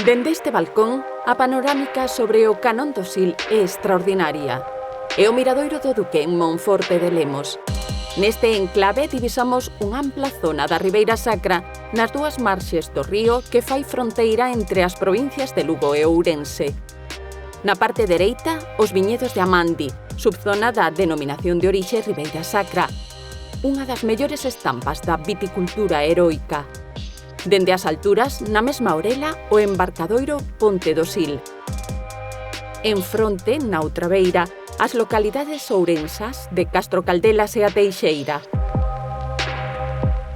Dende este balcón, a panorámica sobre o Canón do Sil é extraordinaria. É o miradoiro do Duque en Monforte de Lemos. Neste enclave divisamos unha ampla zona da Ribeira Sacra nas dúas marxes do río que fai fronteira entre as provincias de Lugo e Ourense. Na parte dereita, os viñedos de Amandi, subzona da denominación de orixe Ribeira Sacra, unha das mellores estampas da viticultura heroica. Dende as alturas, na mesma orela, o embarcadoiro Ponte do Sil. En fronte, na outra beira, as localidades ourensas de Castro Caldelas e a Teixeira.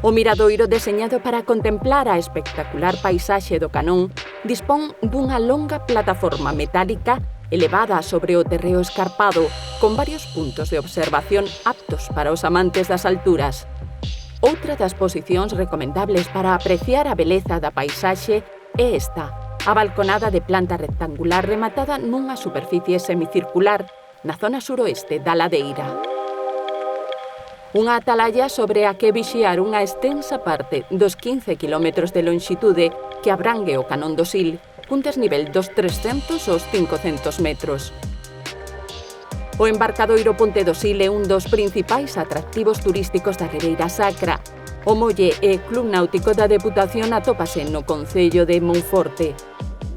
O miradoiro deseñado para contemplar a espectacular paisaxe do Canón dispón dunha longa plataforma metálica elevada sobre o terreo escarpado, con varios puntos de observación aptos para os amantes das alturas. Outra das posicións recomendables para apreciar a beleza da paisaxe é esta, a balconada de planta rectangular rematada nunha superficie semicircular na zona suroeste da ladeira. Unha atalaya sobre a que vixiar unha extensa parte dos 15 km de lonxitude que abrangue o Canón do Sil, cun desnivel dos 300 aos 500 metros. O embarcadoiro Ponte do Sil é un dos principais atractivos turísticos da Ribeira Sacra. O molle e Club Náutico da Deputación atópase no concello de Monforte.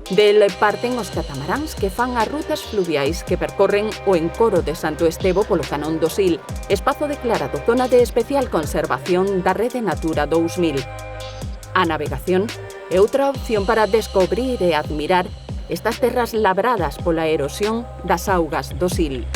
Del parten os catamaráns que fan as rutas fluviais que percorren o encoro de Santo Estevo polo Canón do Sil, espazo declarado zona de especial conservación da Rede Natura 2000. A navegación é outra opción para descobrir e admirar estas terras labradas pola erosión das augas do Sil.